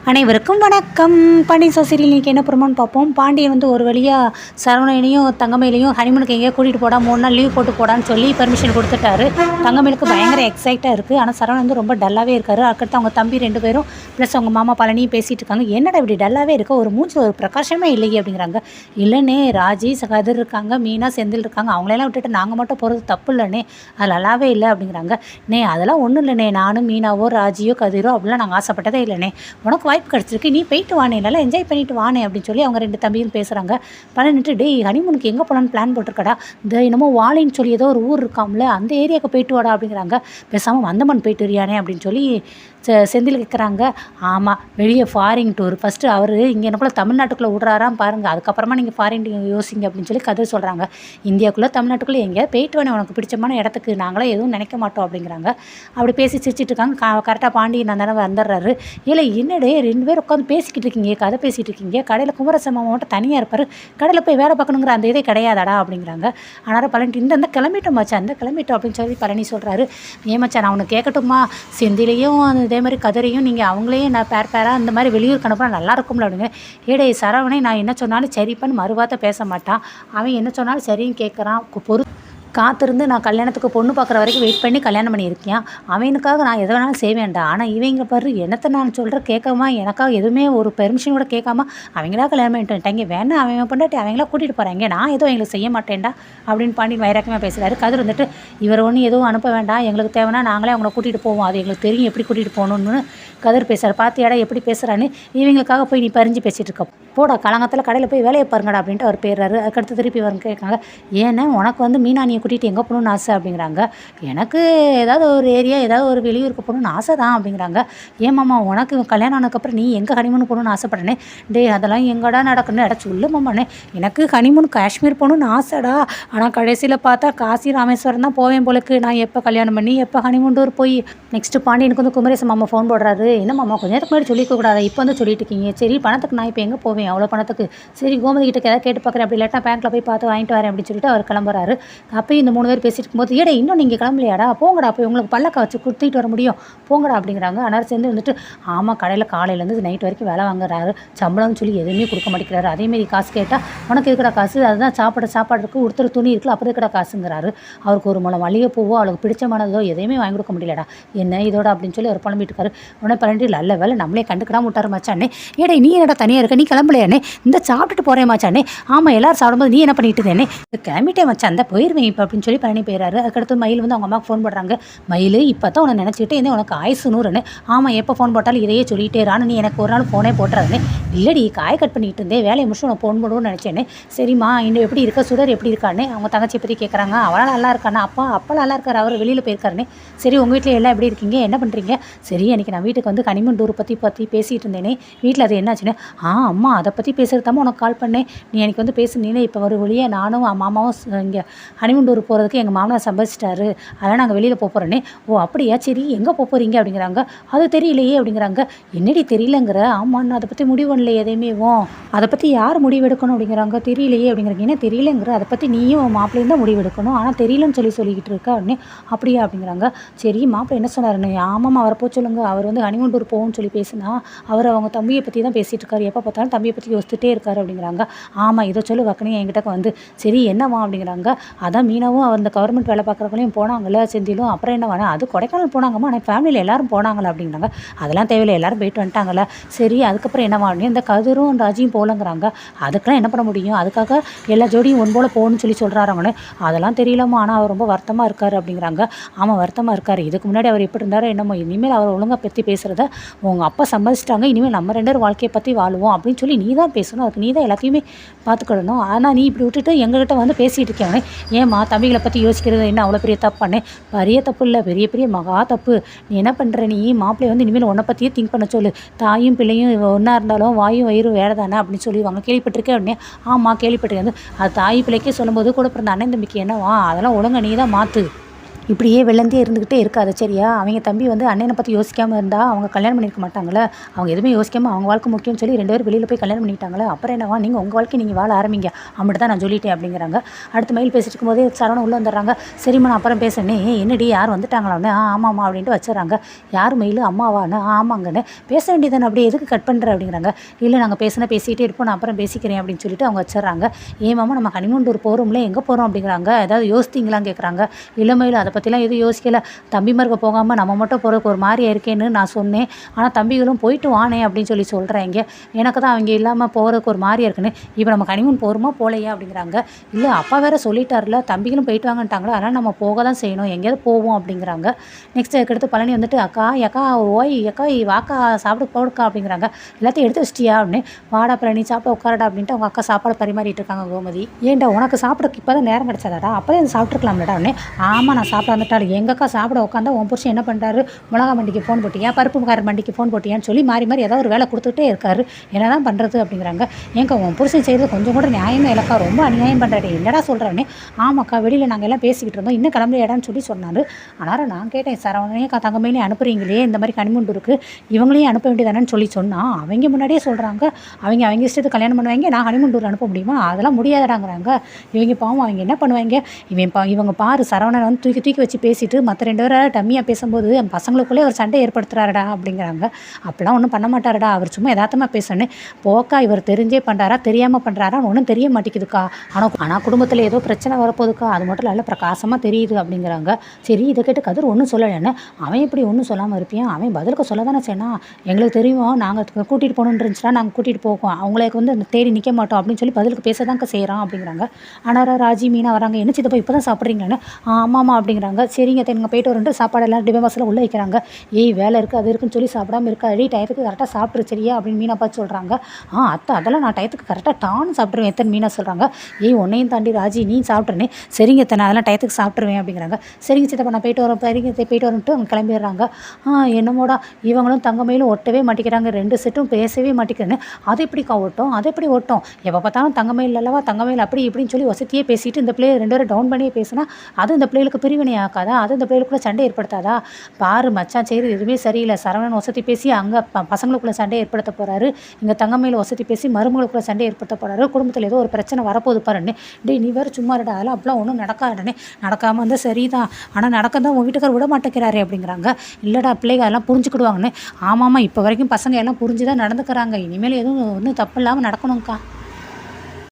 அனைவருக்கும் வணக்கம். பாண்டியன் சீரியல் இன்றைக்கி என்ன ப்ரோமோன்னு பார்ப்போம். பாண்டியன் வந்து ஒரு வழியாக சரவணனையும் தங்கமயிலையும் ஹனிமூனுக்கு எங்கேயோ கூட்டிகிட்டு போடா 3 நாள் லீவ் போட்டு போடான்னு சொல்லி பர்மிஷன் கொடுத்துட்டாரு. தங்கமயிலுக்கு பயங்கர எக்ஸைட்டாக இருக்குது. ஆனால் சரவணன் வந்து ரொம்ப டல்லாகவே இருக்காரு. அதுக்கடுத்து அவங்க தம்பி 2 பேரும் ப்ளஸ் அவங்க மாமா பழனியும் பேசிகிட்டு இருக்காங்க. என்னடா இப்படி டல்லாகவே இருக்க, ஒரு மூஞ்சில் ஒரு பிரகாசமே இல்லையே அப்படிங்கிறாங்க. இல்லைண்ணே, ராஜி கதிர் இருக்காங்க, மீனா செந்தில் இருக்காங்க, அவங்களெல்லாம் விட்டுட்டு நாங்கள் மட்டும் போகிறது தப்பு இல்லைண்ணே, அது நல்லாவே இல்லை அப்படிங்கிறாங்க. நே அதெல்லாம் ஒன்றும் இல்லைண்ணே, நானும் மீனாவோ ராஜியோ கதிரோ அப்படிலாம் நாங்கள் ஆசைப்பட்டதே இல்லைண்ணே, உனக்கு வாய்ப்பு கிடச்சிருக்கு, நீ போயிட்டு வானே, நல்லா என்ஜாய் பண்ணிட்டு வானே அப்படின்னு சொல்லி அவங்க 2 தம்பியும் பேசுகிறாங்க. பழனிட்டு டேய் ஹனிமூனுக்கு எங்கே போகலான்னு பிளான் போட்டிருக்கடா, இந்த என்னமோ வாலின்னு சொல்லி ஏதோ ஒரு ஊர் இருக்காம்ல, அந்த ஏரியாவுக்கு போயிட்டு வாடா அப்படிங்கிறாங்க. பேசாமல் வந்தமன் போயிட்டு வரியானே அப்படின்னு சொல்லி செந்தில் கேட்குறாங்க. ஆமாம், வெளியே ஃபாரின் டூர், ஃபஸ்ட்டு அவர் இங்கே எனக்குள்ளே தமிழ்நாட்டுக்குள்ளே விட்றாராம் பாருங்கள், அதுக்கப்புறமா நீங்கள் ஃபாரின் யோசிங்க அப்படின்னு சொல்லி கதை சொல்கிறாங்க. இந்தியாவுக்குள்ளே தமிழ்நாட்டுக்குள்ளே எங்கேயாவது போயிட்டு வானே, உனக்கு பிடிச்சமான இடத்துக்கு, நாங்களாம் எதுவும் நினைக்க மாட்டோம் அப்படிங்கிறாங்க. அப்படி பேசி சிரிச்சிட்டு இருக்காங்க. கரெக்டாக பாண்டியன் அந்த வந்துடுறாரு. இல்லை என்னடே 2 பேர் உட்காந்து பேசிக்கிட்டு இருக்கீங்க, கதை பேசிகிட்டு இருக்கீங்க, கடையில் குமரசம்மா மட்டும் தனியாக இருப்பார், கடையில் போய் வேலை பார்க்கணுங்கிற அந்த இதே கிடையாதாடா அப்படிங்கிறாங்க. ஆனால் பழனி இந்த கிளம்பிட்டோம் மச்சான், இந்த கிளம்பிட்டோம் அப்படின்னு சொல்லி பழனி சொல்கிறாரு. ஏமாச்சா நான் அவனுக்கு கேட்கட்டுமா, செந்திலையும் இதே மாதிரி கதிரையும் நீங்கள் அவங்களையும் நான் பேராக இந்த மாதிரி வெளியூருக்கு அனுப்புனா நல்லா இருக்கும்ல அப்படிங்க. ஏடே சரவணை நான் என்ன சொன்னாலும் சரிப்பான்னு மறுவார்த்தை பேச மாட்டான், அவன் என்ன சொன்னாலும் சரின்னு கேட்குறான். காத்திருந்து நான் கல்யாணத்துக்கு பொண்ணு பார்க்குற வரைக்கும் வெயிட் பண்ணி கல்யாணம் பண்ணியிருக்கேன், அவனுக்காக நான் எதை வேணாலும் செய்வேன்டா. ஆனால் இவங்க பாரு என்னத்தை நான் சொல்கிறேன் கேட்காம, எனக்காக எதுவுமே ஒரு பெர்மிஷன் கூட கேட்காம அவங்களா கல்யாணம் பண்ணிட்டு வந்துட்டாங்க, வேணா அவன் பண்ணிட்டு அவங்களா கூட்டிகிட்டு போகிறாங்க, நான் எதுவும் எங்களுக்கு செய்ய மாட்டேன்டா அப்படின்னு பாண்டி வைராக்கியமாக பேசுகிறாரு. கதிர் வந்துட்டு இவர் ஒன்றும் எதுவும் அனுப்ப வேண்டாம், எங்களுக்கு தேவைன்னா நாங்களே அவங்கள கூட்டிகிட்டு போவோம், அது எங்களுக்கு தெரியும் எப்படி கூட்டிகிட்டு போகணுன்னு கதிர் பேசுகிறார். பார்த்தியாடா எப்படி பேசுகிறான்னு, இவங்களுக்காக போய் நீ பறிஞ்சு பேசிகிட்டு இருக்க, போடா கலங்கத்தில் கடையில் போய் வேலையை பாருங்கடா அப்படின்ட்டு அவர் பேர்றாரு. அதுக்கடுத்து திருப்பி வரும் கேட்காங்க. ஏன்னா உனக்கு வந்து மீனானியை கூட்டிகிட்டு எங்கே போகணுன்னு ஆசை அப்படிங்கிறாங்க. எனக்கு ஏதாவது ஒரு ஏரியா ஏதாவது ஒரு வெளியூருக்கு போகணுன்னு ஆசை தான் அப்படிங்கிறாங்க. ஏமாம்மா உனக்கு கல்யாணம் ஆனதுக்கப்புறம் நீ எங்கே ஹனிமூன் போகணுன்னு ஆசைப்பட்றேனே, டே அதெல்லாம் எங்கடா நடக்குன்னு அடைச்சி உள்ள மாமாண்ணே, எனக்கு ஹனிமூன் காஷ்மீர் போகணுன்னு ஆசைடா, ஆனால் கடைசியில் பார்த்தா காசி ராமேஸ்வரம் தான் போவேன் போலுக்கு, நான் எப்போ கல்யாணம் பண்ணி எப்போ ஹனிமூன் டூர் போய். நெக்ஸ்ட்டு பாண்டியனுக்கு வந்து குமரேசன் மாமா ஃபோன் போடுறாரு. என்ன மாமா கொஞ்ச நேரத்துக்கு முன்னாடி சொல்லிக்கூடாது, இப்போ வந்து சொல்லிட்டு இருக்கீங்க, சரி பணத்துக்கு நான் இப்போ எங்கே போவேன் அவ்வளோ பணத்துக்கு, சரி கோமதி கிட்ட ஏதாவது கேட்டு பார்க்குறேன், அப்படி இல்லாட்டா பேங்க்கில் போய் பார்த்து வாங்கிட்டு வரேன் அப்படின்னு சொல்லிட்டு அவர் கிளம்புறாரு. அப்போயும் இந்த 3 பேர் பேசிட்டு இருக்கும்போது ஏடா இன்னும் நீங்கள் கிளம்பலையாடா, போங்கடா போய் உங்களுக்கு பல்லக்க வச்சு கொடுத்துட்டு வர முடியும் போங்கடா அப்படிங்கிறாங்க. ஆனால் சேர்ந்து வந்துட்டு ஆமாம் கடையில் காலையிலேருந்து நைட் வரைக்கும் வேலை வாங்குறாரு, சம்பளம்னு சொல்லி எதுவுமே கொடுக்க மாட்டேங்கிறாரு, அதேமாரி காசு கேட்டால் உனக்கு இருக்கிற காசு அதுதான் சாப்பாடு இருக்குது, ஒருத்தர் துணி இருக்குது அப்போ இருக்கிற காசுங்கிறாரு. அவருக்கு ஒரு மூலம் மளிகை பூவோ அவளுக்கு பிடிச்சமானதோ எதையுமே வாங்கி கொடுக்க முடியலடா, என்ன இதோட அப்படின்னு சொல்லி அவர் புலம்பிட்டு இருக்காரு. உடனே பழனிட்டு நல்ல வேலை நம்மளே கண்டுக்கிடாம விட்டாரு மச்சானே, ஏடா நீ என்னடா தனியாக இருக்க, நீ கிளம்பலையானே, இந்த சாப்பிட்டுட்டு போகிறேன் மச்சானே, ஆமாம் எல்லோரும் சாப்பிடும்போது நீ என்ன பண்ணிட்டு இருந்தேனே, கிளம்பிட்டே மச்சான் அந்த போயிடுவேன் இப்போ அப்படின்னு சொல்லி பழனி போயிறாரு. அதுக்கடுத்து மயில் வந்து அவங்க அம்மாவுக்கு ஃபோன் போடுறாங்க. மயில் இப்போ தான் உன்னை நினச்சிக்கிட்டே இருந்தேன், உனக்கு ஆயுசு 100ன்னு, ஆமாம் எப்போ ஃபோன் போட்டாலும் இதையே சொல்லிகிட்டே ரான்னு நீ எனக்கு ஒரு நாள் ஃபோனே போட்டுறாருன்னு, இல்லடி காய் கட் பண்ணிட்டு இருந்தேன் வேலையை முடிச்சு உனக்கு ஃபோன் போடுவோன்னு நினச்சேன்னு, சரிம்மா இன்னும் எப்படி இருக்க சுடர் எப்படி இருக்கான்னு அவங்க தங்கச்சியை பற்றி கேட்குறாங்க. அவளால் நல்லா இருக்கானா, அப்பா நல்லா இருக்கார், அவர் வெளியில் போயிருக்காருன்னு, சரி உங்கள் வீட்டில் எல்லாம் எப்படி இருக்கீங்க என்ன பண்ணுறீங்க, சரி அன்றைக்கி நான் வீட்டுக்கு வந்து ஹனிமூன் டூர் பற்றி பேசிகிட்டு இருந்தேனே, வீட்டில் அது என்னாச்சுன்னு, அம்மா அதை பற்றி பேசுகிறதாம உனக்கு கால் பண்ணேன், நீ எனக்கு வந்து பேசுனீனே, இப்போ ஒரு வழியே நானும் மாமாவும் இங்கே ஹனிமூன் டூர் போகிறதுக்கு எங்கள் மாமனார் சம்பாதிச்சிட்டாரு, அதெல்லாம் நாங்கள் வெளியில் போகிறோன்னே, ஓ அப்படியா சரி எங்கே போகிறீங்க அப்படிங்கிறாங்க. அது தெரியலையே அப்படிங்கிறாங்க. என்னடி தெரியலங்கிற, ஆமாம் நான் அதை பற்றி முடிவு பண்ணலையே எதையுமேவும், அதை பற்றி யார் முடிவெடுக்கணும் அப்படிங்கிறாங்க. தெரியலையே அப்படிங்கிறாங்க. என்ன தெரியலங்கிற, அதை பற்றி நீயும் மாப்பிள்ளையும் தான் முடிவெடுக்கணும், ஆனால் தெரியலன்னு சொல்லிக்கிட்டு இருக்கா உடனே, அப்படியா அப்படிங்கிறாங்க. சரி மாப்பிள்ளை என்ன சொன்னாருன்னு, ஆமாம் அவரை போக சொல்லுங்க, அவர் வந்து ஹனிமூன் டூர் போகும்னு சொல்லி பேசுனா அவர் அவங்க தம்பியை பற்றி தான் பேசிகிட்டு இருக்காரு, எப்போ பார்த்தாலும் தம்பியை பற்றி யோசிச்சுட்டே இருக்காரு அப்படிங்கிறாங்க. ஆமாம் இதை சொல்லி வக்கனே என்கிட்ட வந்து, சரி என்னவா அப்படிங்கிறாங்க. அதான் மீனவும் அந்த கவர்மெண்ட் வேலை பார்க்குறவங்களையும் போனாங்கல்ல செந்திலும், அப்புறம் என்ன வேணா அது கொடைக்கானல் போனாங்கம்மா, ஆனால் ஃபேமிலியில் எல்லோரும் போனாங்களா அப்படிங்கிறாங்க. அதெல்லாம் தேவையில்லை எல்லோரும் போயிட்டு வந்துட்டாங்களே, சரி அதுக்கப்புறம் என்னவா இந்த கதிரும் ராஜியும் போகலங்கிறாங்க, அதுக்கெல்லாம் என்ன பண்ண முடியும், அதுக்காக எல்லா ஜோடியும் ஒன்போல் போகணும்னு சொல்லி சொல்கிறாங்கன்னு, அதெல்லாம் தெரியலம்மா, ஆனால் அவர் ரொம்ப வருத்தமாக இருக்கார் அப்படிங்கிறாங்க. ஆமாம் வருத்தமாக இருக்கார், இதுக்கு முன்னாடி அவர் எப்படி இருந்தாரோ என்னமோ, இனிமேல் அவர் ஒழுங்காக பற்றி பேசுகிறத உங்கள் அப்பா சம்பாதிச்சிட்டாங்க, இனிமேல் நம்ம 2 பேரும் வாழ்க்கையை பற்றி வாழுவோம் அப்படின்னு சொல்லி நீ தான் பேசணும், அதுக்கு நீ தான் எல்லாத்தையுமே பார்த்துக்கிடணும், ஆனால் நீ இப்படி விட்டுட்டு எங்ககிட்ட வந்து பேசிகிட்டு இருக்கேன், ஏம்மா தம்பிகளை பற்றி யோசிக்கிறது என்ன அவ்வளோ பெரிய தப்பு பண்ணேன், பெரிய தப்பு இல்லை பெரிய மகா தப்பு, நீ என்ன பண்ணுற, நீ மாப்பிள்ளை வந்து இனிமேல் உன்னை பற்றியே திங்க் பண்ண சொல்லு, தாயும் பிள்ளையும் ஒன்றா இருந்தாலும் வாயும் வயிறும் வேறு தானே அப்படின்னு சொல்லுவாங்க, கேள்விப்பட்டிருக்கேன் உடனே, ஆமாம் கேள்விப்பட்டிருக்கேன், அது தாய் பிள்ளைக்கே சொல்லும்போது கூட பிறந்த அண்ணன் தம்பிக்கு என்னவா, அதெல்லாம் ஒழுங்கா நீ தான் மாற்று, இப்படியே வெள்ளந்தே இருந்துக்கிட்டே இருக்காது சரியா? அவங்க தம்பி வந்து அண்ணனை பற்றி யோசிக்காமல் இருந்தால் அவங்க கல்யாணம் பண்ணியிருக்க மாட்டாங்களே. அவங்க எதுவுமே யோசிக்காமல் அவங்க வாழ்க்கை முக்கியம்னு சொல்லி 2 பேரும் வெளியில் போய் கல்யாணம் பண்ணிட்டாங்களே. அப்புறம் என்னவா நீங்கள் உங்கள் வாழ்க்கை நீங்கள் வாழ ஆரம்பிங்க அப்படி தான் நான் சொல்லிட்டேன் அப்படிங்கிறாங்க. அடுத்து மெயில் பேசிட்டு இருக்கும்போதே சரவணன் உள்ளே வந்துடுறாங்க. சரிம்மா நான் அப்புறம் பேசுனே. என்னடி யார் வந்துட்டாங்களான்னு? ஆமாம்மா அப்படின்ட்டு வச்சுறாங்க. யார் மெயில் அம்மாவான்னு? ஆமாங்கன்னு. பேச வேண்டியதானே அப்படியே எதுக்கு கட் பண்ணுற அப்படிங்கிறாங்க. இல்லை நாங்கள் பேசிகிட்டே இருப்போம், நான் அப்புறம் பேசிக்கிறேன் அப்படின்னு சொல்லிட்டு அவங்க வச்சிடறாங்க. ஏமாமா நம்ம ஹனிமூன் டூர் போகிறோம்ல, எங்கே போகிறோம் அப்படிங்கிறாங்க. ஏதாவது யோசித்தீங்களான்னு கேட்குறாங்க. இல்லை மெயில் அதை பற்றிலாம் எதுவும் யோசிக்கல. தம்பிமார்க்க போகாமல் நம்ம மட்டும் போகிறதுக்கு ஒரு மாதிரியா இருக்கேன்னு நான் சொன்னேன். ஆனால் தம்பிகளும் போயிட்டு வானே அப்படின்னு சொல்கிறாங்க. எனக்கு தான் அவங்க இல்லாமல் போகிறதுக்கு ஒரு மாதிரியா இருக்குன்னு. இப்போ நம்ம ஹனிமூன் போகிறோமா போகலையா அப்படிங்கிறாங்க. இல்லை அப்பா வேறு சொல்லிட்டார்ல, தம்பிகளும் போயிட்டு வாங்கன்ட்டாங்களா, அதனால் நம்ம போக தான் செய்யணும், எங்கேயாவது போவோம் அப்படிங்கிறாங்க. நெக்ஸ்ட் அதுக்கடுத்து பழனி வந்துட்டு அக்கா ஓய் அக்கா வாக்கா சாப்பிட போடுக்கா அப்படிங்கிறாங்க. எல்லாத்தையும் எடுத்து வச்சிட்டியா அப்படின்னு. வாடா பழனி சாப்பிட உட்காரடா அப்படின்ட்டு அவங்க அக்கா சாப்பாடு பரிமாறிட்டு இருக்காங்க. கோமதி ஏன்டா உனக்கு சாப்பிடக்கு இப்போ தான் நேரம் கிடச்சாதாடா, அப்போதே சாப்பிட்ருக்கலாம்லடா அப்படின்னு. ஆமாம் நான் சாப்பிட வந்துட்டாரு. எங்கள் அக்கா சாப்பிட உட்காந்தா உன் புருஷன் என்ன பண்ணுறாரு, மிளகா மண்டிக்கு ஃபோன் போட்டியா, பருப்புக்காரர் மண்டிக்கு ஃபோன் போட்டியான்னு சொல்லி மாறி ஏதாவது ஒரு வேலை கொடுத்துட்டே இருக்காரு. என்ன தான் பண்ணுறது அப்படிங்கிறாங்க. ஏங்க உன் புருஷன் செய்கிறது கொஞ்சம் கூட நியாயமே இல்லைக்கா, ரொம்ப அநியாயம் பண்ணுறாரு. என்னடா சொல்கிறேன்னு. ஆமாக்கா வெளியில் நாங்கள் எல்லாம் பேசிக்கிட்டு இருந்தோம், இன்னும் கிளம்பலையாடான்னு சொல்லி சொன்னார். ஆனால் நான் கேட்டேன் சரவணையே தங்கமேலே அனுப்புறீங்களே இந்த மாதிரி கனிமூண்டு இருக்குது, இவங்களையும் அனுப்ப வேண்டியதானேன்னு சொல்லி சொன்னால் அவங்க முன்னாடியே சொல்கிறாங்க அவங்க இஷ்டத்துக்கு கல்யாணம் பண்ணுவாங்க, நான் ஹனிமூன் டூர் அனுப்ப முடியுமா, அதெல்லாம் முடியாதடாங்கிறாங்க. இவங்க பாவம் அவங்க என்ன பண்ணுவாங்க. இவங்க பாரு சரவணனை வந்து தூக்கி வச்சு பேசிட்டு மற்ற 2 பேரை டம்மியாக பேசும்போது பசங்களுக்குள்ளே ஒரு சண்டை ஏற்படுத்துறாருடா அப்படிங்கிறாங்க. அப்படிலாம் ஒன்றும் பண்ண மாட்டாருடா, அவர் சும்மா யதார்த்தமாக பேசணும். போக்கா இவர் தெரிஞ்சே பண்ணுறாரா தெரியாமல் பண்ணுறாரா ஒன்றும் தெரிய மாட்டேங்குதுக்கா. ஆனால் குடும்பத்தில் ஏதோ பிரச்சனை வரப்போகுதுக்கா, அது மட்டும் நல்ல பிரகாசமாக தெரியுது அப்படிங்கிறாங்க. சரி இதை கேட்டு கதிர் ஒன்றும் சொல்லலைன்னு. அவன் எப்படி ஒன்றும் சொல்லாமல் இருப்பியான், அவன் பதிலுக்கு சொல்ல தானே செய்யணும். எங்களுக்கு தெரியும் நாங்கள் கூட்டிகிட்டு போகணுன்னு இருந்துச்சுன்னா நாங்கள் கூட்டிகிட்டு போவோம், அவங்களுக்கு வந்து தேடி நிற்க மாட்டோம் அப்படின்னு சொல்லி பதிலுக்கு பேச தாங்க செய்கிறான் அப்படிங்கிறாங்க. ஆனால் ராஜி மீனா வராங்க. என்ன சித்தப்பா இப்போ தான் சாப்பிட்றீங்களான்னு. ஆமாம்மா அப்படிங்கிறாங்க. சரிங்க நீங்கள் போயிட்டு வரன்ட்டு சாப்பாடு எல்லாம் டிபன் பாக்ஸில் உள்ளே வைக்கிறாங்க. ஏய் வேலை இருக்குது அது இருக்குன்னு சொல்லி சாப்பிடாம இருக்காது, டயத்துக்கு கரெக்டாக சாப்பிட்ரு சரியா அப்படின்னு மீனா பார்த்து சொல்கிறாங்க. அத்தை அதெல்லாம் நான் டயத்துக்கு கரெக்டாக டான்னு சாப்பிட்ருவேன் எத்தனை மீனா சொல்கிறாங்க. ஏய் உன்னையும் தாண்டி ராஜி நீ சாப்பிட்றேனே. சரிங்க எத்தனை அதெல்லாம் டயத்துக்கு சாப்பிட்ருவேன் அப்படிங்கிறாங்க. சரிங்க சித்தப்பா நான் போயிட்டு வரேன், போயிட்டு வரன்ட்டு அவங்க கிளம்பிடுறாங்க. என்னமோடா இவங்களும் தங்கமையிலும் ஒட்டவே மாட்டேங்கிறாங்க, 2 செட்டும் பேசவே மாட்டேங்கிறேன்னு. அது எப்படிக்கா ஓட்டும், அது எப்படி ஓட்டும், எப்போ பார்த்தாலும் தங்கமயில் அல்லவா தங்கமயில் அப்படி இப்படின்னு சொல்லி வசதியே பேசிட்டு இந்த பிள்ளையை 2 பேரும் டவுன் பண்ணியே பேசினா அது இந்த பிள்ளைகளுக்கு பிரிவினை ஆக்காதா, அது இந்த பிள்ளைகளுக்குள்ள சண்டை ஏற்படுத்தாதா. பாரு மச்சான் செய்கிறது எதுவுமே சரியில்லை. சரவணன் வசதி பேசி அங்கே பசங்களுக்குள்ள சண்டை ஏற்படுத்த போகிறாரு, இங்கே தங்கமையில் வசதி பேசி மருமகளுக்குள்ள சண்டை ஏற்படுத்த போகிறாரு, குடும்பத்தில் ஏதோ ஒரு பிரச்சனை வரப்போகுது பாருன்னு. டேய் நீ வேறு சும்மா இருடா, அதெல்லாம் அப்படிலாம் ஒன்றும் நடக்காதுன்னு. நடக்காமல் இருந்தால் சரிதான், ஆனால் நடக்க தான் உங்கள் வீட்டுக்கார் விட மாட்டேங்கிறாரு அப்படிங்கிறாங்க. இல்லைடா பிள்ளைங்க அதெல்லாம் புரிஞ்சுக்கிடுவாங்கன்னு. ஆமாம்மா இப்போ வரைக்கும் பசங்க எல்லாம் புரிஞ்சு தான் நடந்துக்கிறாங்க, இனிமேல் எதுவும் ஒன்றும் தப்பு இல்லாமல் நடக்கணும்க்கா.